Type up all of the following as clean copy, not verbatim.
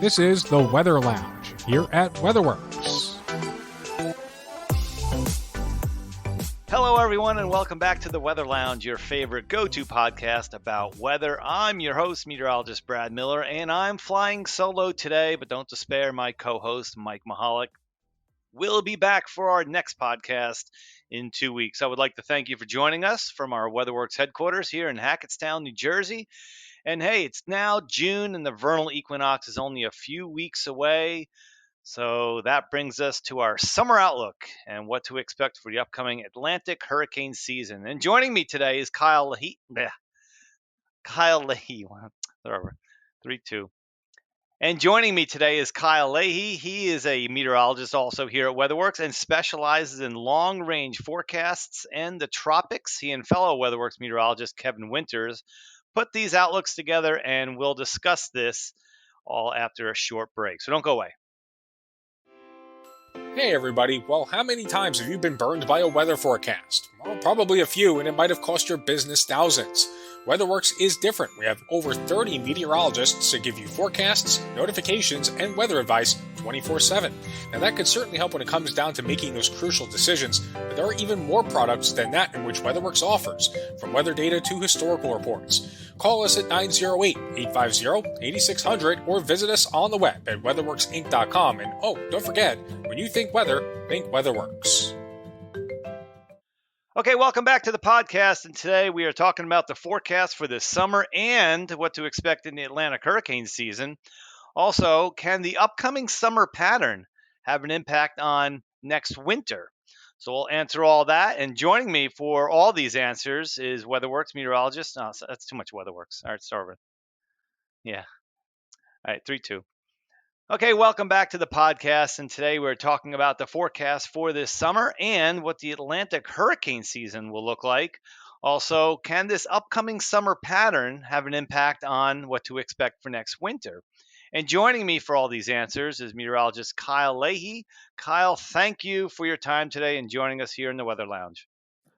This is the Weather Lounge here at WeatherWorks. Hello, everyone, and welcome back to the Weather Lounge, your favorite go-to podcast about weather. I'm your host, meteorologist Brad Miller, and I'm flying solo today, but don't despair, my co-host, Mike Mahalik, will be back for our next podcast in 2 weeks. I would like to thank you for joining us from our WeatherWorks headquarters here in Hackettstown, New Jersey. And hey, it's now June, and the vernal equinox is only a few weeks away. So that brings us to our summer outlook and what to expect for the upcoming Atlantic hurricane season. And joining me today is Kyle Leahy. Kyle Leahy. 3-2. And joining me today is Kyle Leahy. He is a meteorologist also here at WeatherWorks and specializes in long-range forecasts and the tropics. He and fellow WeatherWorks meteorologist Kevin Winters put these outlooks together, and we'll discuss this all after a short break. So don't go away. Hey everybody, well, how many times have you been burned by a weather forecast? Well, probably a few, and it might have cost your business thousands. WeatherWorks is different. We have over 30 meteorologists to give you forecasts, notifications, and weather advice 24/7. Now that could certainly help when it comes down to making those crucial decisions, but there are even more products than that in which WeatherWorks offers, from weather data to historical reports. Call us at 908-850-8600 or visit us on the web at weatherworksinc.com. And oh, don't forget, when you think weather, think WeatherWorks. Okay, welcome back to the podcast, and today we are talking about the forecast for this summer and what to expect in the Atlantic hurricane season. Also, can the upcoming summer pattern have an impact on next winter? So we'll answer all that, and joining me for all these answers is WeatherWorks meteorologist. No, that's too much WeatherWorks. All right, start with. Yeah. All right, 3-2. Okay, welcome back to the podcast, and today we're talking about the forecast for this summer and what the Atlantic hurricane season will look like. Also, can this upcoming summer pattern have an impact on what to expect for next winter? And joining me for all these answers is meteorologist Kyle Leahy. Kyle, thank you for your time today and joining us here in the Weather Lounge.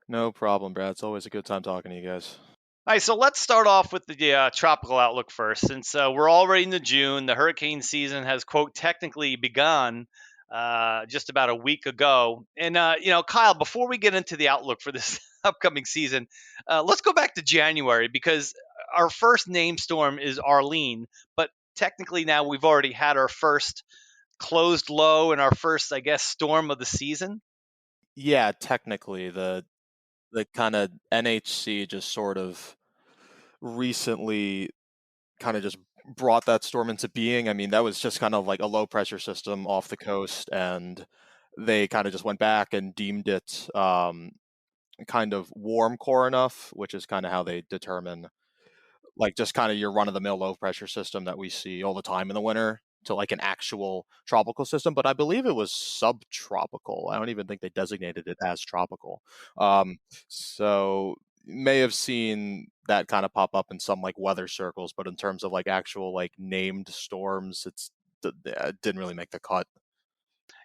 No problem, Brad. It's always a good time talking to you guys. All right, so let's start off with the tropical outlook first. Since we're already into June, the hurricane season has, quote, technically begun just about a week ago. And, Kyle, before we get into the outlook for this upcoming season, let's go back to January because our first named storm is Arlene. But technically now we've already had our first closed low and our first, I guess, storm of the season. Yeah, technically, the kind of NHC just sort of recently kind of just brought that storm into being. I mean, that was just kind of like a low pressure system off the coast, and they kind of just went back and deemed it kind of warm core enough, which is kind of how they determine like just kind of your run of the mill low pressure system that we see all the time in the winter to like an actual tropical system. But I believe it was subtropical. I don't even think they designated it as tropical. So may have seen that kind of pop up in some like weather circles, but in terms of like actual like named storms, it didn't really make the cut.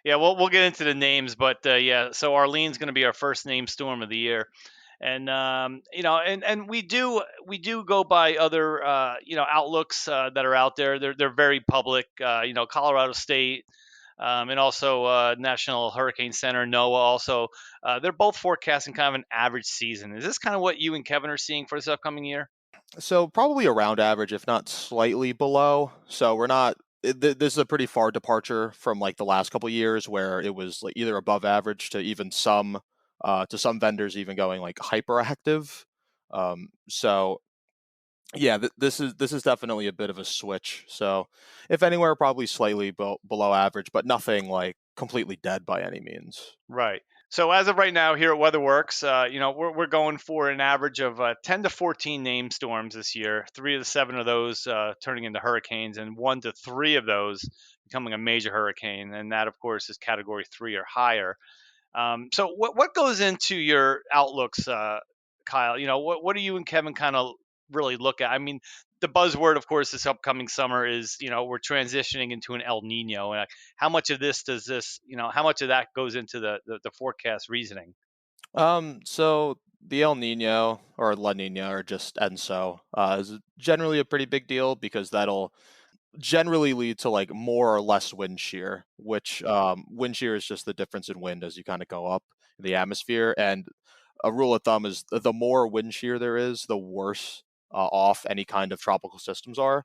Yeah, we'll get into the names, but so Arlene's going to be our first named storm of the year. And and we do go by other outlooks that are out there. They're very public. Colorado State and also National Hurricane Center, NOAA. Also, they're both forecasting kind of an average season. Is this kind of what you and Kevin are seeing for this upcoming year? So probably around average, if not slightly below. So we're not. This is a pretty far departure from like the last couple of years where it was like either above average to even some vendors even going like hyperactive. So yeah, this is definitely a bit of a switch. So if anywhere, probably slightly below average, but nothing like completely dead by any means. Right. So as of right now here at WeatherWorks, we're going for an average of 10 to 14 named storms this year. 3 to 7 of those turning into hurricanes, and 1 to 3 of those becoming a major hurricane. And that, of course, is Category 3 or higher. So what goes into your outlooks, Kyle? What do you and Kevin kind of really look at? I mean, the buzzword, of course, this upcoming summer is, we're transitioning into an El Nino. And how much of how much of that goes into the forecast reasoning? So the El Nino or La Nina or just ENSO is generally a pretty big deal because that'll generally lead to like more or less wind shear, which wind shear is just the difference in wind as you kind of go up in the atmosphere. And a rule of thumb is the more wind shear there is, the worse off any kind of tropical systems are.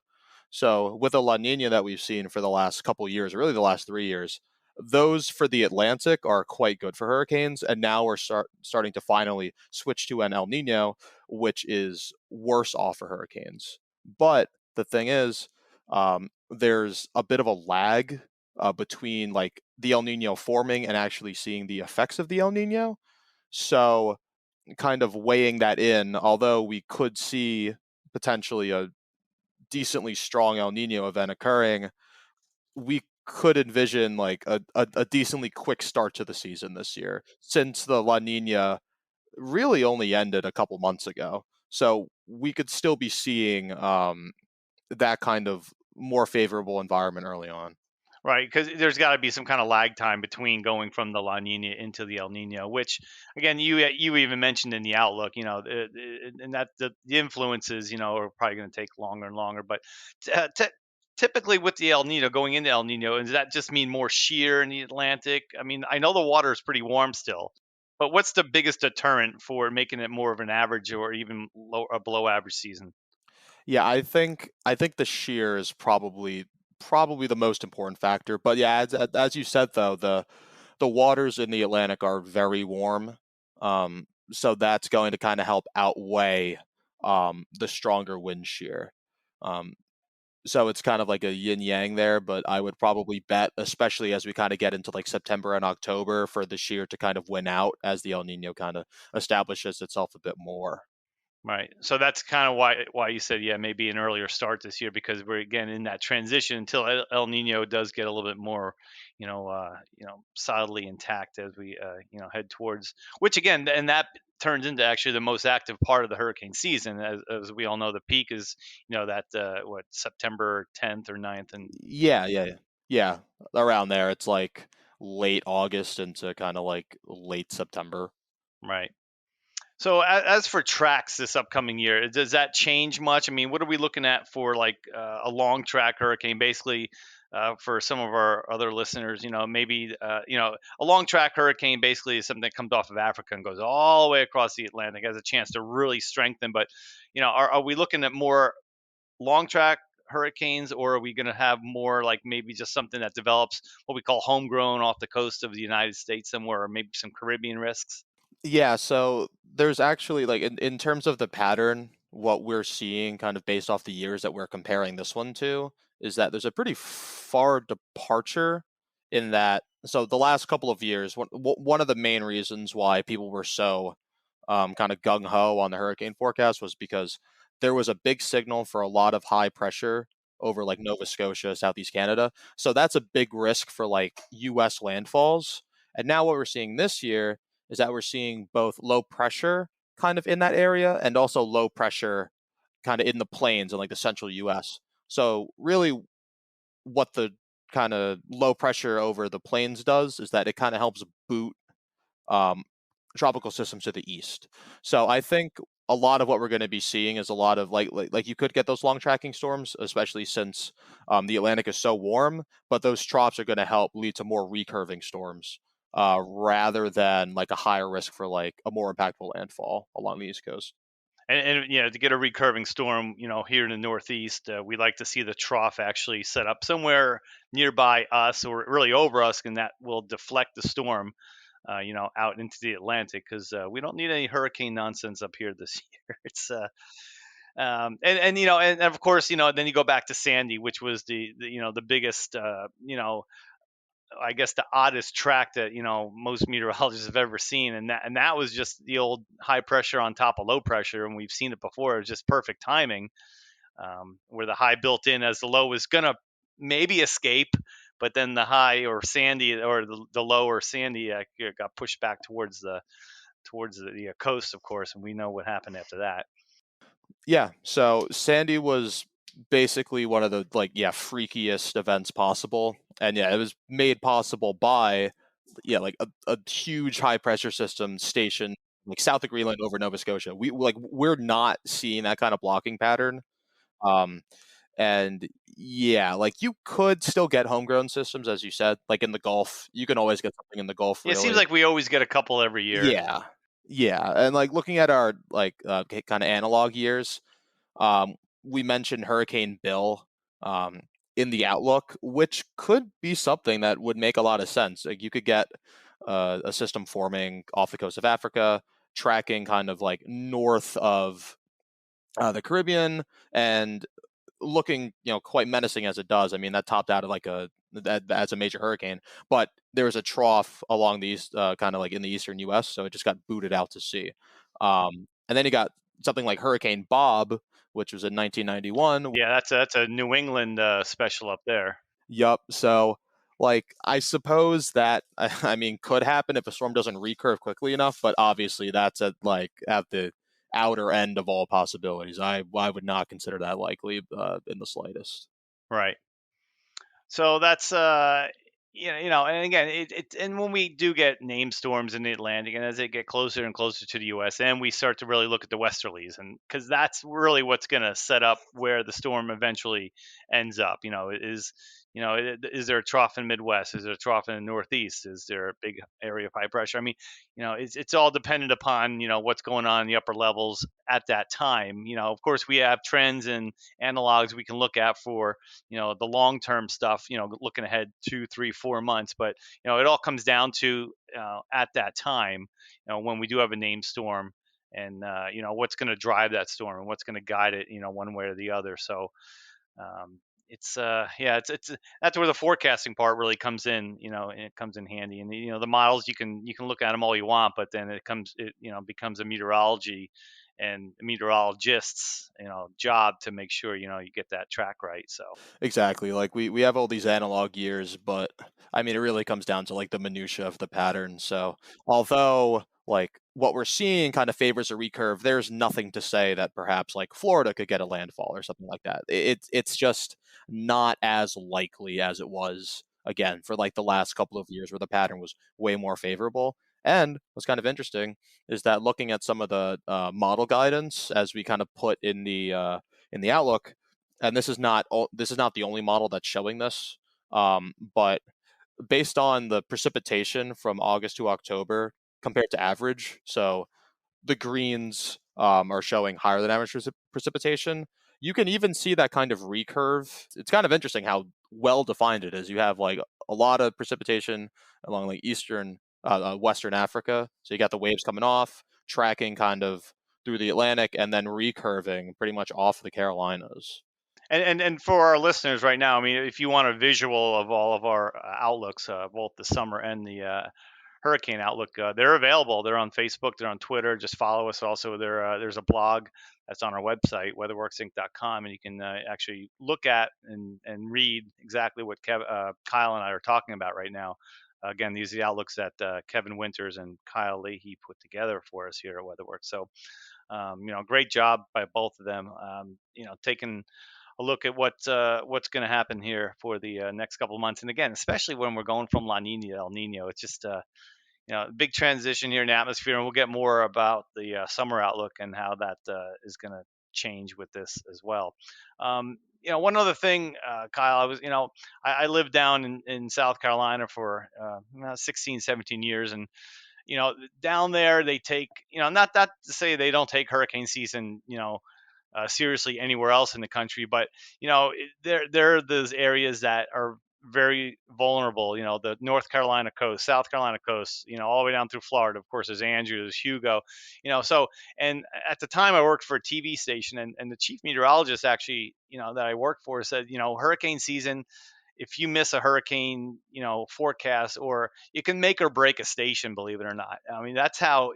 So with the La Nina that we've seen for the last couple of years, or really the last 3 years, those for the Atlantic are quite good for hurricanes, and now we're starting to finally switch to an El Nino, which is worse off for hurricanes. But the thing is, there's a bit of a lag between like the El Nino forming and actually seeing the effects of the El Nino. So, kind of weighing that in, although we could see potentially a decently strong El Nino event occurring, we could envision like a decently quick start to the season this year, since the La Nina really only ended a couple months ago. So we could still be seeing that kind of more favorable environment early on. Right, because there's got to be some kind of lag time between going from the La Nina into the El Nino, which again you even mentioned in the outlook, and that the influences, are probably going to take longer and longer. But typically with the El Nino going into El Nino, does that just mean more shear in the Atlantic? I mean, I know the water is pretty warm still, but what's the biggest deterrent for making it more of an average or even a below average season? Yeah, I think the shear is probably the most important factor. But yeah, as you said though, the waters in the Atlantic are very warm, so that's going to kind of help outweigh the stronger wind shear. Um, so it's kind of like a yin yang there. But I would probably bet, especially as we kind of get into like September and October, for the shear to kind of win out as the El Nino kind of establishes itself a bit more. Right. So that's kind of why you said, yeah, maybe an earlier start this year, because we're again in that transition until El Nino does get a little bit more, solidly intact as we head towards, which again, and that turns into actually the most active part of the hurricane season. As we all know, the peak is, that September 10th or 9th, and Yeah, around there. It's like late August into kind of like late September. right. So as for tracks this upcoming year, does that change much? I mean, what are we looking at for like a long track hurricane? Basically, for some of our other listeners, maybe a long track hurricane basically is something that comes off of Africa and goes all the way across the Atlantic, has a chance to really strengthen. But are we looking at more long track hurricanes, or are we going to have more like maybe just something that develops what we call homegrown off the coast of the United States somewhere, or maybe some Caribbean risks? Yeah, so there's actually like in terms of the pattern, what we're seeing kind of based off the years that we're comparing this one to is that there's a pretty far departure in that. So the last couple of years, one of the main reasons why people were so kind of gung ho on the hurricane forecast was because there was a big signal for a lot of high pressure over like Nova Scotia, Southeast Canada. So that's a big risk for like US landfalls. And now what we're seeing this year is that we're seeing both low pressure kind of in that area and also low pressure kind of in the plains and like the central US. So really what the kind of low pressure over the plains does is that it kind of helps boot um, tropical systems to the east. So I think a lot of what we're going to be seeing is a lot of like you could get those long tracking storms, especially since the Atlantic is so warm. But those troughs are going to help lead to more recurving storms rather than like a higher risk for like a more impactful landfall along the east coast. And to get a recurving storm, here in the Northeast, we like to see the trough actually set up somewhere nearby us or really over us, and that will deflect the storm, out into the Atlantic, because we don't need any hurricane nonsense up here this year. It's and of course, then you go back to Sandy, which was the biggest, I guess the oddest track that most meteorologists have ever seen, and that was just the old high pressure on top of low pressure, and we've seen it before. It was just perfect timing, where the high built in as the low was gonna maybe escape, but then the high or Sandy or the low or Sandy got pushed back towards the coast, of course, and we know what happened after that. Yeah, so Sandy was basically one of the like freakiest events possible, and yeah, it was made possible by like a huge high pressure system stationed like south of Greenland over Nova Scotia. We're not seeing that kind of blocking pattern. Um, And yeah, like you could still get homegrown systems, as you said, like in the Gulf. You can always get something in the Gulf, It seems really. like we always get a couple every year. Yeah, yeah, and like looking at our like kind of analog years, um, we mentioned Hurricane Bill um, in the outlook, which could be something that would make a lot of sense. Like you could get a system forming off the coast of Africa, tracking kind of like north of the Caribbean, and looking, quite menacing as it does. I mean, that topped out at like as a major hurricane, but there was a trough along the east, kind of like in the eastern U.S., so it just got booted out to sea. And then you got something like Hurricane Bob, which was in 1991. Yeah, that's a New England special up there. Yup. So, like, I suppose that I mean could happen if a storm doesn't recurve quickly enough, but obviously that's at the outer end of all possibilities. I would not consider that likely in the slightest. Right. So that's and again, and when we do get named storms in the Atlantic, and as they get closer and closer to the U.S., and we start to really look at the westerlies, and because that's really what's going to set up where the storm eventually ends up. Is there a trough in the Midwest? Is there a trough in the Northeast? Is there a big area of high pressure? I mean, it's all dependent upon what's going on in the upper levels at that time. Of course, we have trends and analogs we can look at for the long term stuff, looking ahead 2, 3, 4 months. But it all comes down to at that time, when we do have a named storm, and what's going to drive that storm and what's going to guide it, one way or the other. So it's that's where the forecasting part really comes in, and it comes in handy. And the models, you can look at them all you want, but then it becomes a meteorology and meteorologists job to make sure you get that track right. So Exactly. Like we have all these analog years, but I mean it really comes down to like the minutia of the pattern. So although like what we're seeing kind of favors a recurve, there's nothing to say that perhaps like Florida could get a landfall or something like that. It's just not as likely as it was again for like the last couple of years where the pattern was way more favorable. And what's kind of interesting is that looking at some of the model guidance as we kind of put in the outlook, and this is not the only model that's showing this, but based on the precipitation from August to October compared to average, so the greens are showing higher than average precipitation. You can even see that kind of recurve. It's kind of interesting how well defined it is. You have like a lot of precipitation along like western Africa. So you got the waves coming off, tracking kind of through the Atlantic, and then recurving pretty much off the Carolinas. and for our listeners right now, I mean, if you want a visual of all of our outlooks, both the summer and the hurricane outlook, they're available. They're on Facebook, they're on Twitter. Just follow us. Also, there's a blog that's on our website, weatherworksinc.com, and you can actually look at and read exactly what Kyle and I are talking about right now. Again, these are the outlooks that Kevin Winters and Kyle Leahy put together for us here at WeatherWorks. So, great job by both of them. Taking a look at what's going to happen here for the next couple of months, and again, especially when we're going from La Nina to El Nino, it's just big transition here in the atmosphere, and we'll get more about the summer outlook and how that is going to change with this as well. One other thing, Kyle, I lived down in South Carolina for 16, 17 years, and down there they take, not that to say they don't take hurricane season, seriously anywhere else in the country, but there are those areas that are very vulnerable. The North Carolina coast, South Carolina coast, all the way down through Florida. Of course, there's Andrew, there's Hugo, So, and at the time I worked for a TV station, and the chief meteorologist actually, that I worked for said, hurricane season, if you miss a hurricane, forecast, or you can make or break a station, believe it or not. I mean, that's how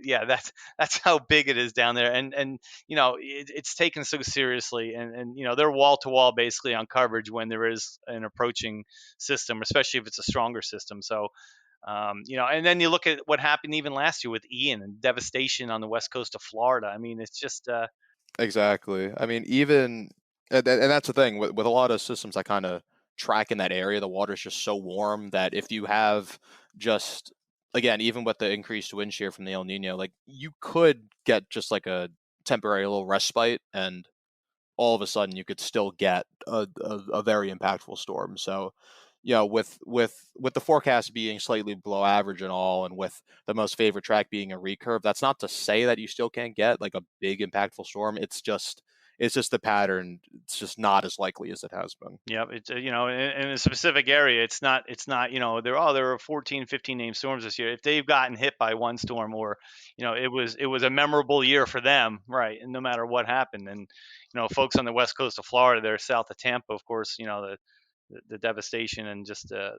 big it is down there. And it's taken so seriously, and they're wall to wall basically on coverage when there is an approaching system, especially if it's a stronger system. So, and then you look at what happened even last year with Ian and devastation on the west coast of Florida. I mean, it's just Exactly. I mean, even and that's the thing with a lot of systems that kind of track in that area, the water's just so warm that if you have just again, even with the increased wind shear from the El Nino, like you could get just like a temporary little respite, and all of a sudden you could still get a very impactful storm. So, with the forecast being slightly below average and all, and with the most favorite track being a recurve, that's not to say that you still can't get like a big impactful storm. It's just the pattern. It's just not as likely as it has been. Yeah, it's in a specific area, it's not there were 14, 15 named storms this year. If they've gotten hit by one storm, or it was a memorable year for them, right? And no matter what happened, and folks on the west coast of Florida, they're south of Tampa, of course, the devastation and just the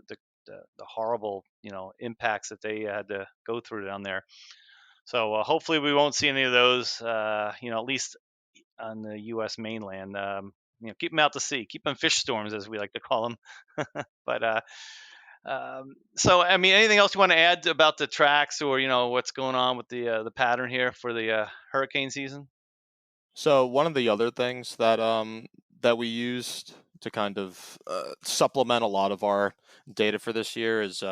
the horrible impacts that they had to go through down there. So hopefully we won't see any of those, at least on the U.S. mainland. Keep them out to sea, keep them fish storms, as we like to call them. But so, I mean, anything else you want to add about the tracks, or what's going on with the pattern here for the hurricane season? So one of the other things that we used to kind of supplement a lot of our data for this year is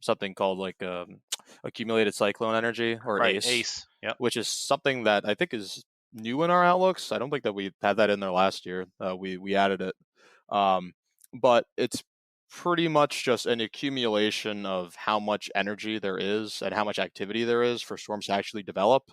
something called like accumulated cyclone energy, or Right, ACE, ACE. Yep. which is something that I think is new in our outlooks. I don't think that we had that in there last year. We added it, um, but it's pretty much just an accumulation of how much energy there is and how much activity there is for storms to actually develop.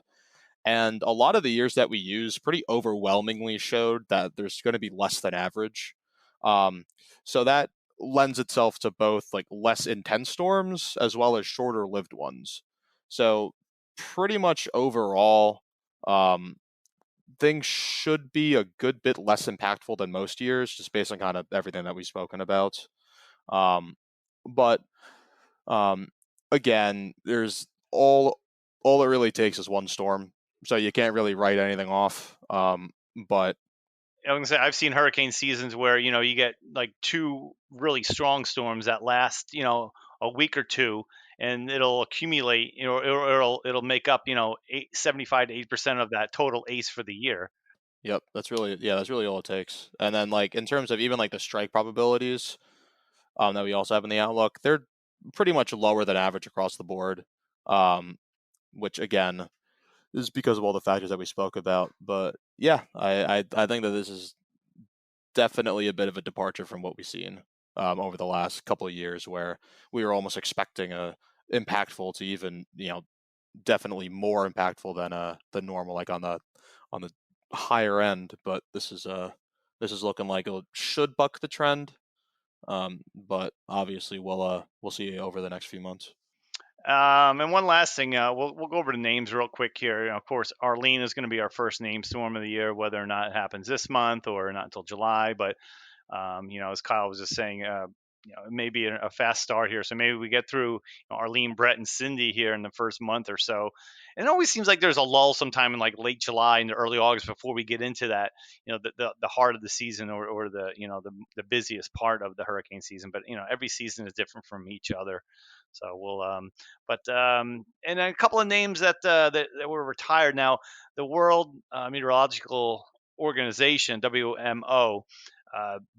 And a lot of the years that we use pretty overwhelmingly showed that there's going to be less than average. Um, so that lends itself to both like less intense storms as well as shorter lived ones. So pretty much overall, um, things should be a good bit less impactful than most years, just based on kind of everything that we've spoken about. Um, but um, again, there's all it really takes is one storm, so you can't really write anything off. But I was gonna say, I've seen hurricane seasons where you get like two really strong storms that last a week or two, and it'll accumulate. It'll make up 75 to 8% of that total ACE for the year. yep, that's really all it takes. And then like in terms of even like the strike probabilities, that we also have in the outlook, they're pretty much lower than average across the board. Which again is because of all the factors that we spoke about. But yeah, I think that this is definitely a bit of a departure from what we've seen over the last couple of years, where we were almost expecting a impactful to even definitely more impactful than normal, like on the higher end. But this is looking like it should buck the trend. But obviously we'll see over the next few months. And one last thing, we'll go over the names real quick here. Of course, Arlene is going to be our first name storm of the year, whether or not it happens this month or not until July. But as Kyle was just saying, it may be a fast start here. So maybe we get through Arlene, Brett, and Cindy here in the first month or so. And it always seems like there's a lull sometime in like late July into early August before we get into that, the heart of the season, or the busiest part of the hurricane season. But every season is different from each other. So we'll, and a couple of names that were retired now. The World Meteorological Organization, WMO,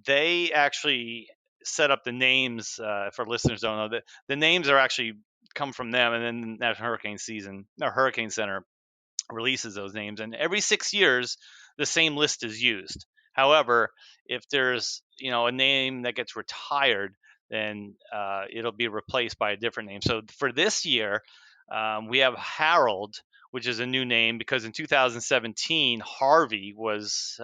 they actually set up the names, for listeners don't know, that the names are actually come from them, and then that hurricane season, or Hurricane Center, releases those names, and every 6 years the same list is used. However, if there's a name that gets retired, then it'll be replaced by a different name. So for this year, we have Harold, which is a new name because in 2017 Harvey was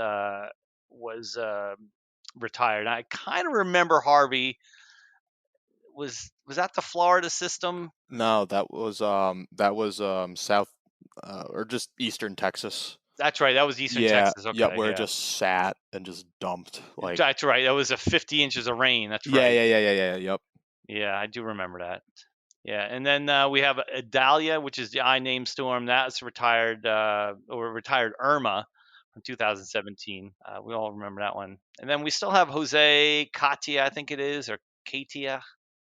retired. I kind of remember Harvey was that the Florida system. No, that was south or just eastern Texas. That's right. That was Eastern Yeah, Texas. yep, Okay, where it yeah. just sat and just dumped. Like, That's right. That was a 50 inches of rain. That's yeah, right. yeah, yeah, yeah, yeah, yep. Yeah, I do remember that. Yeah, and then we have Idalia, which is the I name storm. That's retired, or retired Irma from 2017. We all remember that one. And then we still have Jose, Katia, I think it is, or Katia,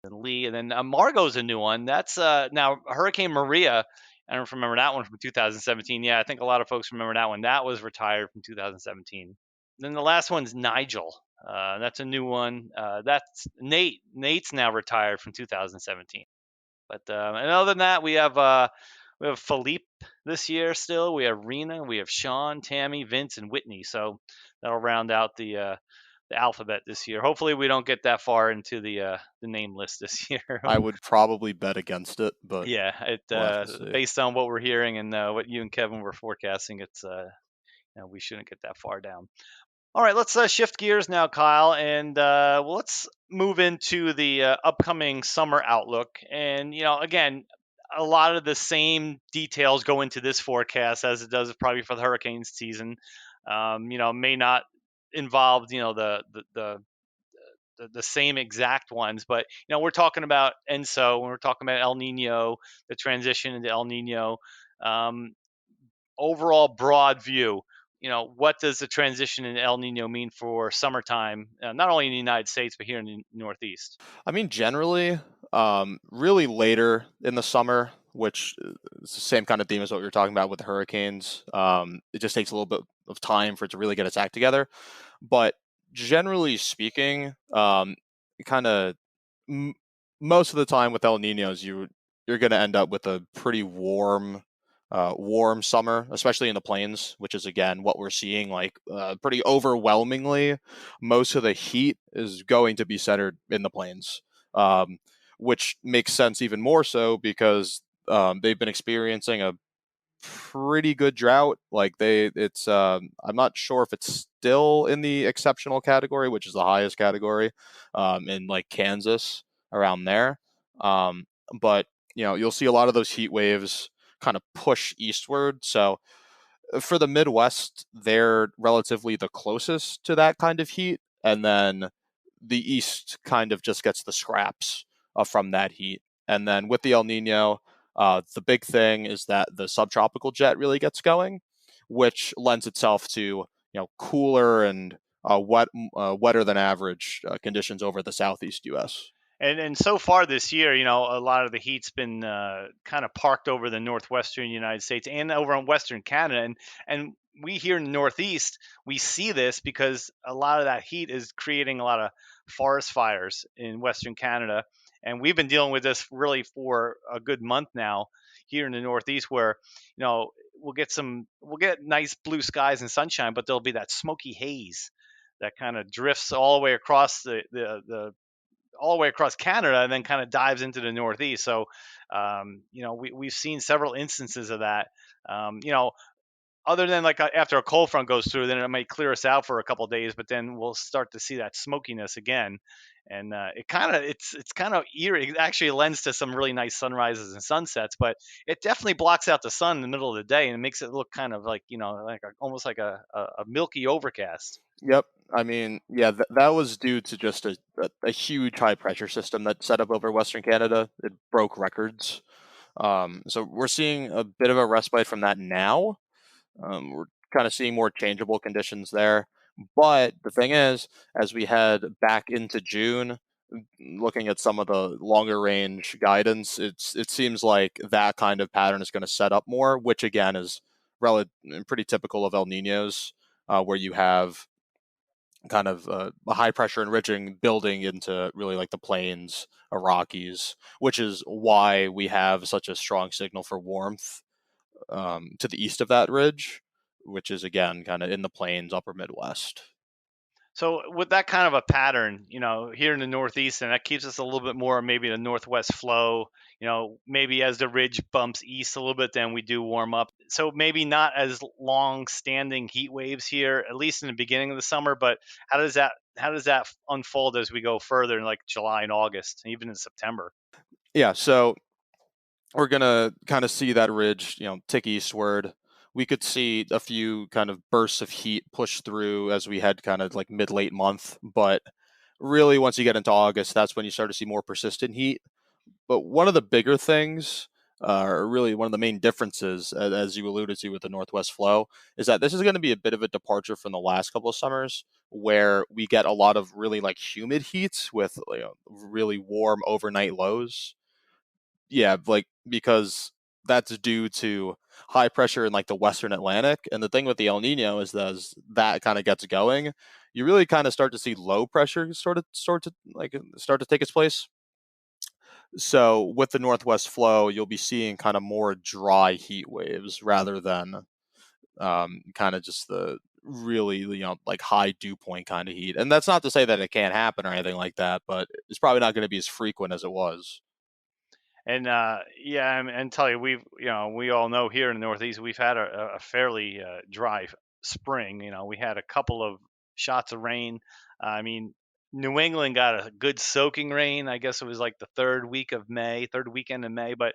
and Lee. And then Margot's a new one. That's now Hurricane Maria. I don't remember that one from 2017. Yeah, I think a lot of folks remember that one. That was retired from 2017. Then the last one's Nigel. That's a new one. That's Nate. Nate's now retired from 2017. But and other than that, we have We have Philippe this year still. We have Rena. We have Sean, Tammy, Vince, and Whitney. So that'll round out the alphabet this year. Hopefully, we don't get that far into the name list this year. I would probably bet against it, but Yeah, we'll have to see. based on what we're hearing and what you and Kevin were forecasting, it's we shouldn't get that far down. All right, let's shift gears now, Kyle, and let's move into the upcoming summer outlook. And again, a lot of the same details go into this forecast as it does probably for the hurricane season. May not involve the same exact ones, but we're talking about ENSO, when we're talking about El Nino, the transition into El Nino. Overall broad view, what does the transition in El Nino mean for summertime, not only in the United States, but here in the Northeast? I mean, generally, really later in the summer, which is the same kind of theme as what we were talking about with the hurricanes. It just takes a little bit of time for it to really get its act together. But generally speaking, kind of most of the time with El Ninos, you're going to end up with a pretty warm summer, especially in the plains, which is again what we're seeing. Like pretty overwhelmingly, most of the heat is going to be centered in the plains, which makes sense even more so because they've been experiencing a pretty good drought. Like I'm not sure if it's still in the exceptional category, which is the highest category, in like Kansas around there. But you'll see a lot of those heat waves kind of push eastward. So for the Midwest, they're relatively the closest to that kind of heat, and then the East kind of just gets the scraps from that heat. And then with the El Nino, the big thing is that the subtropical jet really gets going, which lends itself to cooler and wetter than average conditions over the Southeast U.S. And so far this year, a lot of the heat's been kind of parked over the northwestern United States and over in Western Canada, and we here in the Northeast, we see this because a lot of that heat is creating a lot of forest fires in Western Canada, and we've been dealing with this really for a good month now here in the Northeast, where we'll get nice blue skies and sunshine, but there'll be that smoky haze that kind of drifts all the way across the all the way across Canada and then kind of dives into the Northeast. So, we've seen several instances of that. Other than like after a cold front goes through, then it might clear us out for a couple of days, but then we'll start to see that smokiness again. And it's kind of eerie. It actually lends to some really nice sunrises and sunsets, but it definitely blocks out the sun in the middle of the day and it makes it look kind of like almost like a milky overcast. Yep. I mean, yeah, that was due to just a huge high pressure system that set up over Western Canada. It broke records. So we're seeing a bit of a respite from that now. We're kind of seeing more changeable conditions there. But the thing is, as we head back into June, looking at some of the longer range guidance, it seems like that kind of pattern is going to set up more, which again is pretty typical of El Ninos, where you have kind of a high pressure enriching building into really like the plains or Rockies, which is why we have such a strong signal for warmth to the east of that ridge, which is again kind of in the plains, upper Midwest. So with that kind of a pattern, here in the Northeast, and that keeps us a little bit more maybe the northwest flow, maybe as the ridge bumps east a little bit, then we do warm up. So maybe not as long standing heat waves here, at least in the beginning of the summer, but how does that unfold as we go further in like July and August, and even in September? Yeah, so we're gonna kind of see that ridge, tick eastward. We could see a few kind of bursts of heat push through as we head kind of like mid-late month, but really once you get into August, that's when you start to see more persistent heat. But one of the bigger things, or really one of the main differences, as you alluded to with the Northwest flow, is that this is going to be a bit of a departure from the last couple of summers, where we get a lot of really like humid heat with really warm overnight lows. Yeah, like because that's due to high pressure in like the Western Atlantic. And the thing with the El Nino is that as that kind of gets going, you really kind of start to see low pressure start to take its place. So with the northwest flow, you'll be seeing kind of more dry heat waves rather than kind of just the really, like high dew point kind of heat. And that's not to say that it can't happen or anything like that, but it's probably not going to be as frequent as it was. And yeah, and tell you, we all know here in the Northeast we've had a fairly dry spring. We had a couple of shots of rain. I mean, New England got a good soaking rain. I guess it was like the third weekend of May. But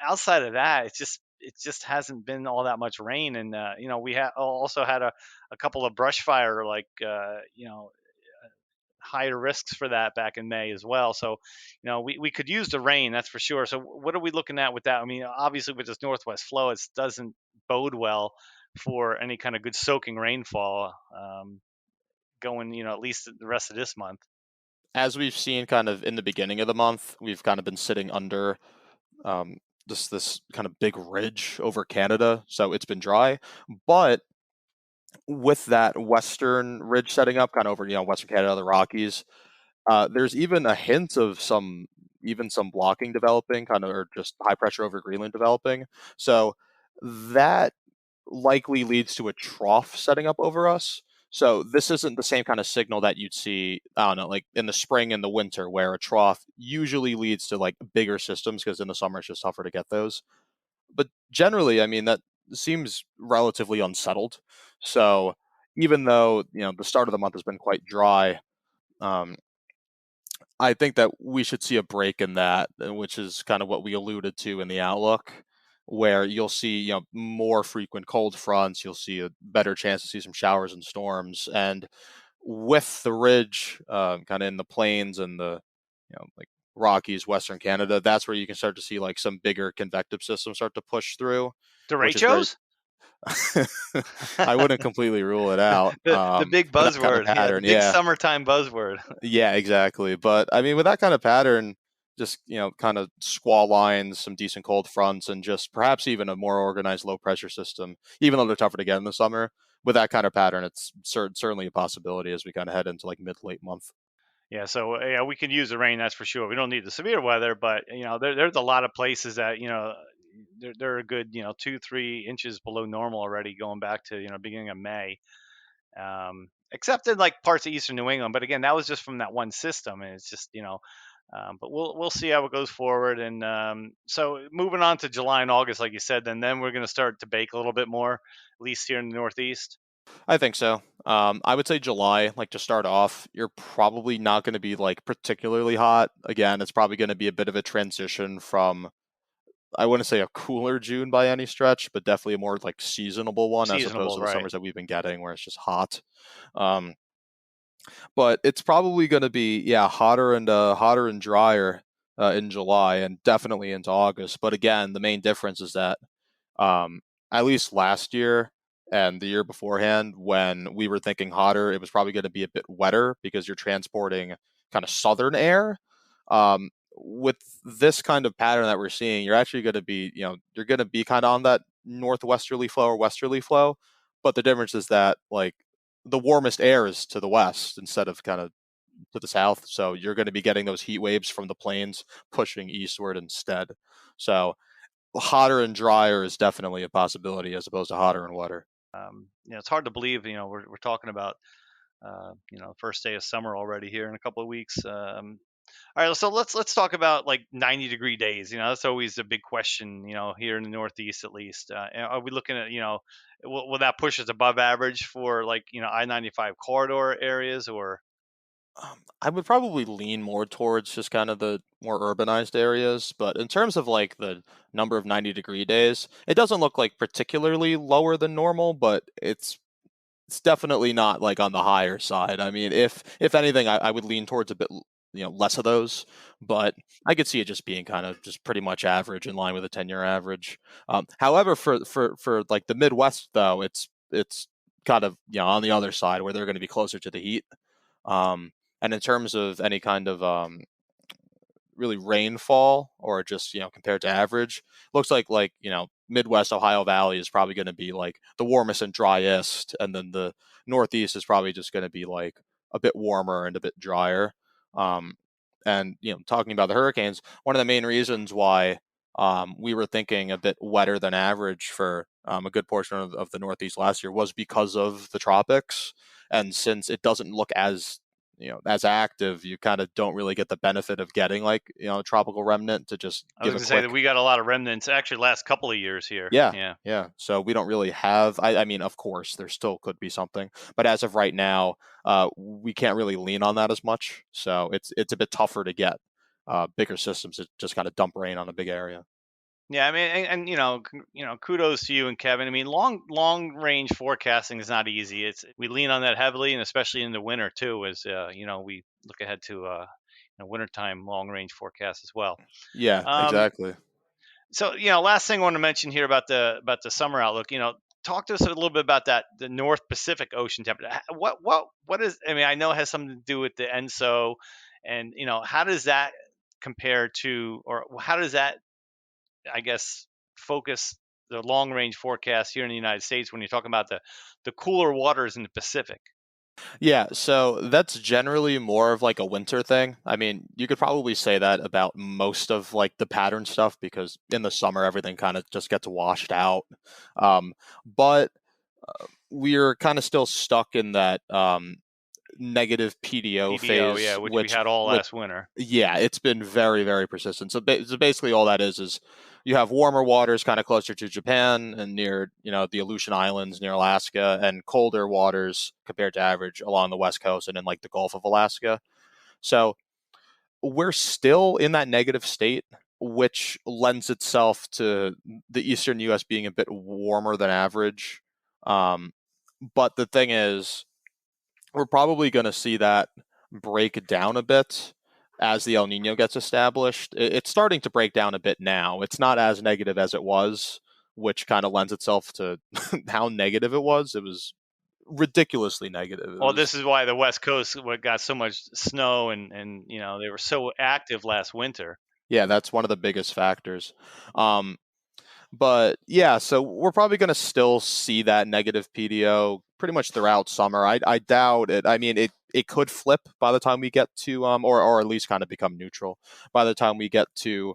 outside of that, it just hasn't been all that much rain. And we also had a couple of brush fire, like higher risks for that back in May as well. So, we could use the rain, that's for sure. So, what are we looking at with that? I mean, obviously, with this northwest flow, it doesn't bode well for any kind of good soaking rainfall going, at least the rest of this month. As we've seen kind of in the beginning of the month, we've kind of been sitting under um, this kind of big ridge over Canada. So it's been dry. But with that western ridge setting up, kind of over, Western Canada, the Rockies, there's even a hint of some blocking developing, kind of, or just high pressure over Greenland developing. So that likely leads to a trough setting up over us. So this isn't the same kind of signal that you'd see, I don't know, like in the spring and the winter, where a trough usually leads to like bigger systems because in the summer it's just tougher to get those. But generally, I mean, that seems relatively unsettled. So even though, the start of the month has been quite dry, um, I think that we should see a break in that, which is kind of what we alluded to in the outlook, where you'll see, more frequent cold fronts. You'll see a better chance to see some showers and storms, and with the ridge, kind of in the plains and the, like Rockies, Western Canada, that's where you can start to see like some bigger convective systems start to push through, which is very. Derechos? I wouldn't completely rule it out. The big With that kind of buzzword, yeah, the pattern, big yeah. summertime buzzword. Yeah, exactly. But I mean, with that kind of pattern, just kind of squall lines, some decent cold fronts, and just perhaps even a more organized low pressure system, even though they're tougher to get in the summer. With that kind of pattern, it's certainly a possibility as we kind of head into like mid late month. Yeah, so yeah, we can use the rain, that's for sure. We don't need the severe weather, but there's a lot of places that they're a good 2-3 inches below normal already, going back to beginning of May. Except in like parts of eastern New England, but again, that was just from that one system, and it's just but we'll see how it goes forward. And so moving on to July and August, like you said, then we're going to start to bake a little bit more, at least here in the Northeast. I think so. I would say July, like to start off, you're probably not going to be like particularly hot. Again, it's probably going to be a bit of a transition from, I wouldn't say a cooler June by any stretch, but definitely a more like seasonable one as opposed Seasonable, to the right? summers that we've been getting where it's just hot. Um, but it's probably going to be, yeah, hotter and drier in July and definitely into August. But again, the main difference is that um, at least last year and the year beforehand, when we were thinking hotter, it was probably going to be a bit wetter because you're transporting kind of southern air. With this kind of pattern that we're seeing, you're actually going to be, you're going to be kind of on that northwesterly flow or westerly flow. But the difference is that like the warmest air is to the west instead of kind of to the south. So you're going to be getting those heat waves from the plains pushing eastward instead. So hotter and drier is definitely a possibility as opposed to hotter and wetter. It's hard to believe. We're talking about first day of summer already here in a couple of weeks. All right, so let's talk about like 90-degree days. That's always a big question. Here in the Northeast, at least, are we looking at will that push us above average for like I-95 corridor areas or? I would probably lean more towards just kind of the more urbanized areas, but in terms of like the number of 90-degree days, it doesn't look like particularly lower than normal, but it's definitely not like on the higher side. I mean, if anything, I would lean towards a bit less of those, but I could see it just being kind of just pretty much average in line with a 10-year average. However, for like the Midwest though, it's kind of on the other side where they're going to be closer to the heat. And in terms of any kind of really rainfall or just compared to average, looks like Midwest Ohio Valley is probably going to be like the warmest and driest, and then the Northeast is probably just going to be like a bit warmer and a bit drier. Um, And talking about the hurricanes, one of the main reasons why we were thinking a bit wetter than average for a good portion of the Northeast last year was because of the tropics. And since it doesn't look as as active, you kind of don't really get the benefit of getting like a tropical remnant to just I was give going a to say that quick. we got a lot of remnants actually last couple of years here. Yeah. So we don't really have. I mean, of course, there still could be something, but as of right now, we can't really lean on that as much. So it's a bit tougher to get bigger systems that just kind of dump rain on a big area. Yeah, I mean, and kudos to you and Kevin. I mean, long range forecasting is not easy. We lean on that heavily, and especially in the winter too, as we look ahead to wintertime long range forecast as well. Yeah, Um, exactly. so last thing I want to mention here about the summer outlook. Talk to us a little bit about the North Pacific Ocean temperature. What is? I mean, I know it has something to do with the ENSO, and how does that compare to, or how does that, I guess, focus the long range forecast here in the United States when you're talking about the cooler waters in the Pacific? Yeah, so that's generally more of like a winter thing. I mean, you could probably say that about most of like the pattern stuff because in the summer everything kind of just gets washed out. But we're kind of still stuck in that negative PDO PDO, phase, yeah, which we had all which last winter. yeah, it's been very, very persistent. So basically, all that is you have warmer waters kind of closer to Japan and near the Aleutian Islands near Alaska, and colder waters compared to average along the west coast and in like the Gulf of Alaska. So we're still in that negative state, which lends itself to the eastern U.S. being a bit warmer than average. But the thing is, we're probably going to see that break down a bit as the El Nino gets established. It's starting to break down a bit now. It's not as negative as it was, which kind of lends itself to how negative it was. It was ridiculously negative. Well, this is why the West Coast got so much snow, and they were so active last winter. Yeah, that's one of the biggest factors. But yeah, so we're probably going to still see that negative PDO pretty much throughout summer. I doubt it. I mean, it could flip by the time we get to or at least kind of become neutral by the time we get to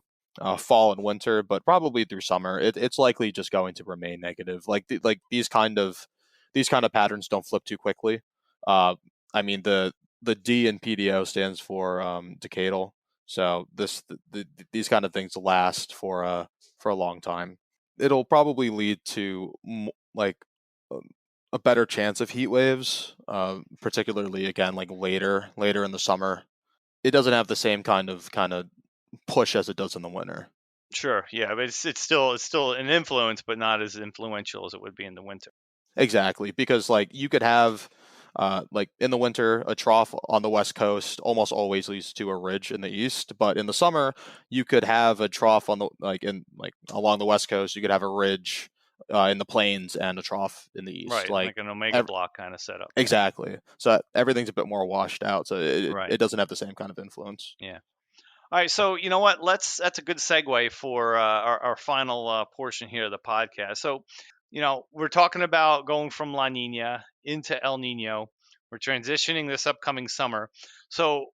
fall and winter. But probably through summer, it's likely just going to remain negative. Like these kind of patterns don't flip too quickly. I mean the D in PDO stands for decadal. So these kind of things last for a long time. It'll probably lead to like a better chance of heat waves, particularly again like later in the summer. It doesn't have the same kind of push as it does in the winter. Sure, yeah, but it's still an influence, but not as influential as it would be in the winter. Exactly, because like you could have like in the winter, a trough on the west coast almost always leads to a ridge in the east. But in the summer, you could have a trough on the along the west coast. You could have a ridge in the plains and a trough in the east. Right, like an omega block kind of setup. Exactly. So everything's a bit more washed out. So Right. it doesn't have the same kind of influence. Yeah. All right, so you know what? That's a good segue for our final portion here of the podcast. So, we're talking about going from La Nina into El Nino. We're transitioning this upcoming summer. So,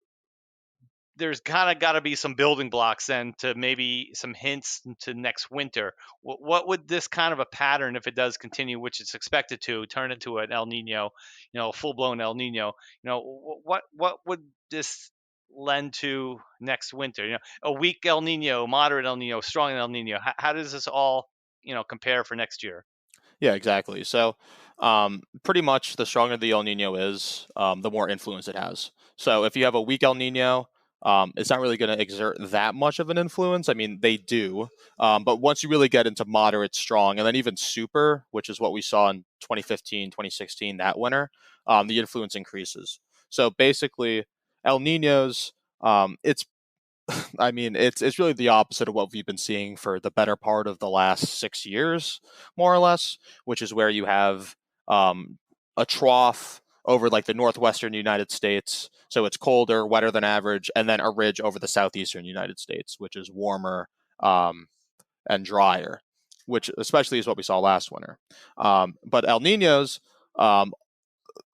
there's kind of got to be some building blocks then to maybe some hints to next winter. What would this kind of a pattern, if it does continue, which it's expected to, turn into an El Nino, full blown El Nino? What would this lend to next winter? A weak El Nino, moderate El Nino, strong El Nino. How does this all compare for next year? Yeah, exactly. So, pretty much the stronger the El Nino is, the more influence it has. So, if you have a weak El Nino, it's not really going to exert that much of an influence. I mean, they do, but once you really get into moderate, strong, and then even super, which is what we saw in 2015, 2016, that winter, the influence increases. So, basically, El Ninos, it's I mean, it's really the opposite of what we've been seeing for the better part of the last 6 years, more or less, which is where you have a trough over like the northwestern United States, so it's colder, wetter than average, and then a ridge over the southeastern United States, which is warmer and drier, which especially is what we saw last winter. But El Ninos, um,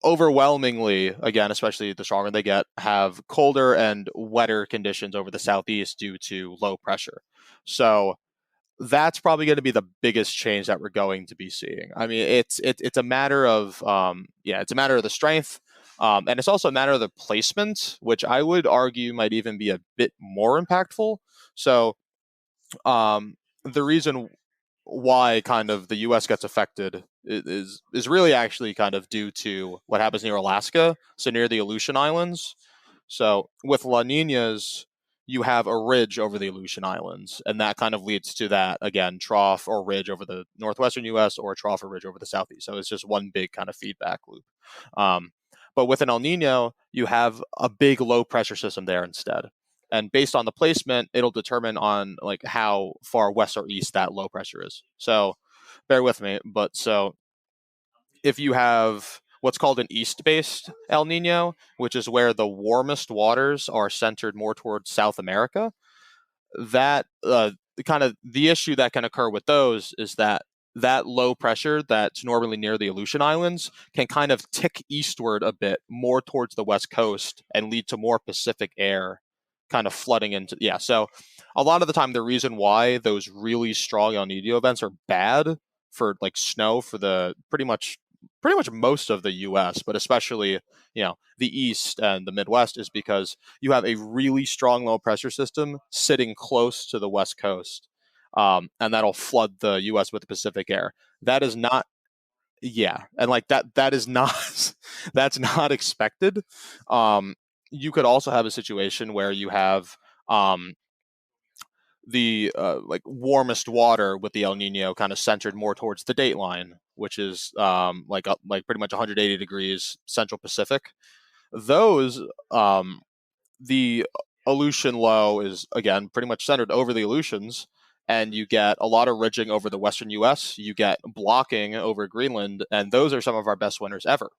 overwhelmingly, again, especially the stronger they get, have colder and wetter conditions over the southeast due to low pressure. So that's probably going to be the biggest change that we're going to be seeing. I mean, it's a matter of it's a matter of the strength, and it's also a matter of the placement, which I would argue might even be a bit more impactful. So the reason why kind of the U.S. gets affected is really actually kind of due to what happens near Alaska, so near the Aleutian Islands. So with La Ninas, you have a ridge over the Aleutian Islands, and that kind of leads to that, again, trough or ridge over the northwestern U.S. or a trough or ridge over the southeast. So it's just one big kind of feedback loop. But with an El Nino, you have a big low pressure system there instead. And based on the placement, it'll determine on like how far west or east that low pressure is. So bear with me. But so if you have what's called an east-based El Nino, which is where the warmest waters are centered more towards South America, that kind of the issue that can occur with those is that that low pressure that's normally near the Aleutian Islands can kind of tick eastward a bit more towards the west coast and lead to more Pacific air kind of flooding into so a lot of the time the reason why those really strong El Nino events are bad for like snow for the pretty much most of the US, but especially the east and the Midwest, is because you have a really strong low pressure system sitting close to the west coast, and that'll flood the U.S. with the Pacific air. That is not, and like that is not that's not expected. You could also have a situation where you have the like warmest water with the El Nino kind of centered more towards the date line, which is like pretty much 180 degrees Central Pacific. Those the Aleutian low is again pretty much centered over the Aleutians, and you get a lot of ridging over the western U.S. You get blocking over Greenland, and those are some of our best winters ever.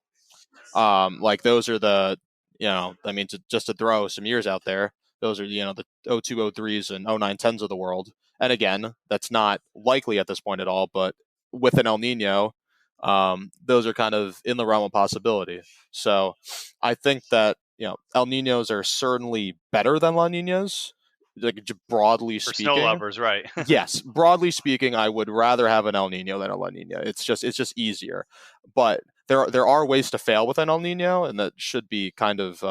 Like those are the I mean, just to throw some years out there, those are the 02, 03s and 09, 10s of the world. And again, that's not likely at this point at all, but with an El Nino, those are kind of in the realm of possibility. So I think that El Ninos are certainly better than La Ninas, like broadly For speaking. snow lovers, right? Yes, broadly speaking, I would rather have an El Nino than a La Nina. It's just easier. But there are ways to fail with an El Nino, and that should be kind of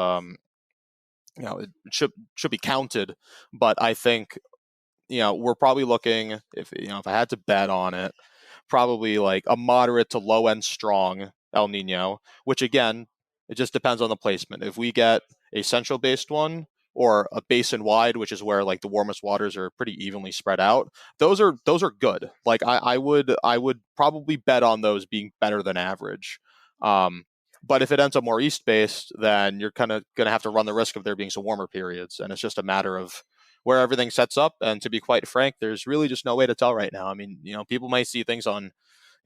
it should be counted. But I think we're probably looking, if I had to bet on it, probably like a moderate to low end strong El Nino, which again, it just depends on the placement. If we get a central based one or a basin wide, which is where like the warmest waters are pretty evenly spread out, those are good. Like I would probably bet on those being better than average. But if it ends up more east based, then you're kind of going to have to run the risk of there being some warmer periods, and it's just a matter of where everything sets up. And to be quite frank, there's really just no way to tell right now. I mean, people might see things on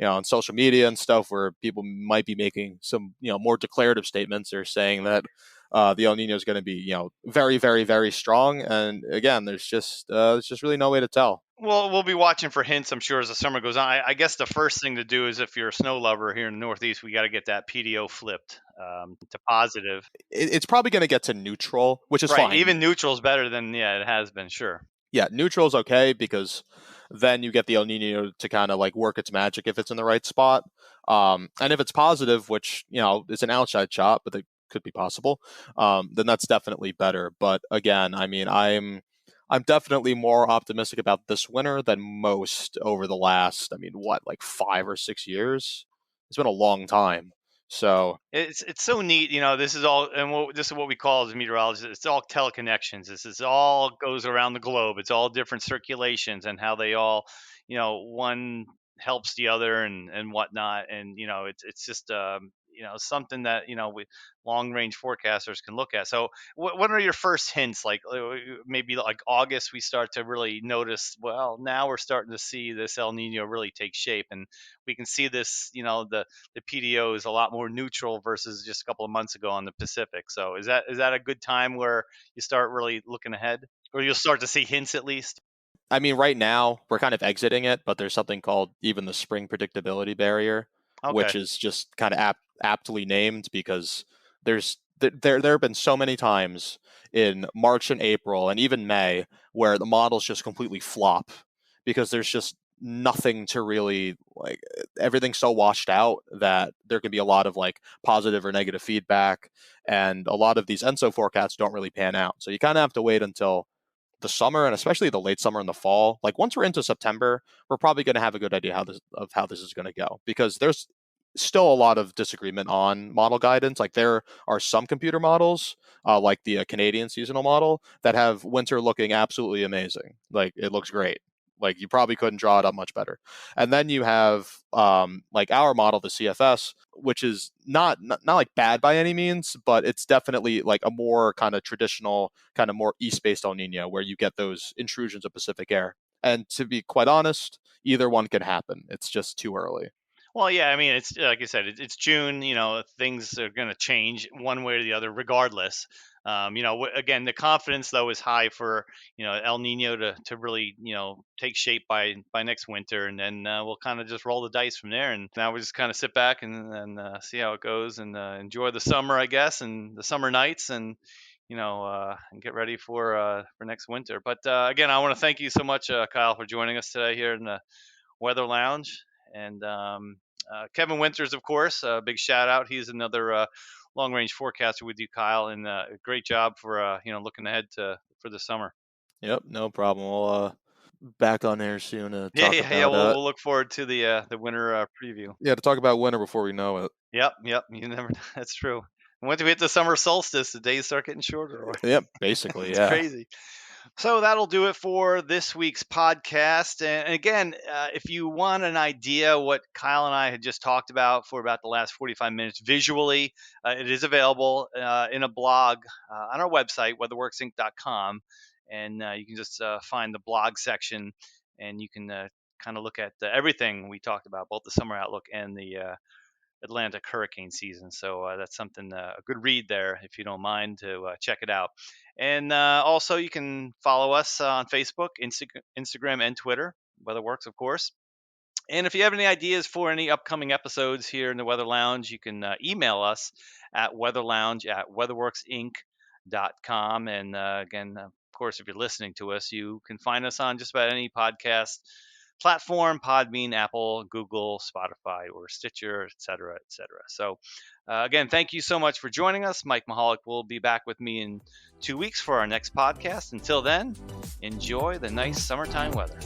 on social media and stuff where people might be making some more declarative statements or saying that the El Nino is going to be very, very, very strong. And again, there's just really no way to tell. Well, we'll be watching for hints, I'm sure, as the summer goes on. I guess the first thing to do is, if you're a snow lover here in the Northeast, we got to get that PDO flipped to positive. It's probably going to get to neutral, which is right. fine. Even neutral is better than it has been. Sure. Yeah, neutral is okay because then you get the El Nino to kind of like work its magic if it's in the right spot. And if it's positive, which is an outside shot, but it could be possible, then that's definitely better. But again, I mean, I'm definitely more optimistic about this winter than most over the last, like 5 or 6 years. It's been a long time. So it's so neat, this is all, and this is what we call as meteorologists, it's all teleconnections. This is all goes around the globe. It's all different circulations and how they all, one helps the other and whatnot. And it's just something that we long range forecasters can look at. So what are your first hints? Like maybe like August we start to really notice, well, now we're starting to see this El Nino really take shape, and we can see this, the PDO is a lot more neutral versus just a couple of months ago on the Pacific. So is that a good time where you start really looking ahead, or you'll start to see hints at least? I mean, right now we're kind of exiting it, but there's something called even the spring predictability barrier, Okay. which is just kind of aptly named, because there have been so many times in March and April and even May where the models just completely flop because there's just nothing to really, like, everything's so washed out that there can be a lot of like positive or negative feedback, and a lot of these ENSO forecasts don't really pan out. So you kind of have to wait until the summer, and especially the late summer and the fall. Like once we're into September, we're probably going to have a good idea how this is going to go, because there's still a lot of disagreement on model guidance. Like there are some computer models, like the Canadian seasonal model, that have winter looking absolutely amazing. Like it looks great. Like you probably couldn't draw it up much better. And then you have like our model, the CFS, which is not like bad by any means, but it's definitely like a more kind of traditional, kind of more east-based El Nino, where you get those intrusions of Pacific air. And to be quite honest, either one can happen. It's just too early. Well, yeah, I mean, it's like I said, it's June. Things are going to change one way or the other, regardless. Again, the confidence though is high for El Nino to really take shape by next winter, and then we'll kind of just roll the dice from there. And now we just kind of sit back and see how it goes, and enjoy the summer, I guess, and the summer nights, and and get ready for next winter. But again, I want to thank you so much, Kyle, for joining us today here in the Weather Lounge. And Kevin Winters, of course, a big shout out. He's another long range forecaster with you, Kyle, and a great job for looking ahead for the summer. Yep, no problem. We'll back on there soon to Yeah, talk yeah, about yeah. We'll look forward to the winter preview. to talk about winter before we know it. Yep. You never. That's true. Once we hit the summer solstice, the days start getting shorter. Yep, basically, It's yeah. crazy. So that'll do it for this week's podcast. And again, if you want an idea what Kyle and I had just talked about for about the last 45 minutes visually, it is available in a blog on our website, weatherworksinc.com. And you can just find the blog section, and you can kind of look at everything we talked about, both the summer outlook and the Atlantic hurricane season. So that's something, a good read there, if you don't mind to check it out. And also, you can follow us on Facebook, Instagram, and Twitter, WeatherWorks, of course. And if you have any ideas for any upcoming episodes here in the Weather Lounge, you can email us at weatherlounge@weatherworksinc.com. And again, of course, if you're listening to us, you can find us on just about any podcast platform: Podbean, Apple, Google, Spotify, or Stitcher, etc., etc. So again, thank you so much for joining us. Mike Mahalik will be back with me in 2 weeks for our next podcast. Until then, enjoy the nice summertime weather.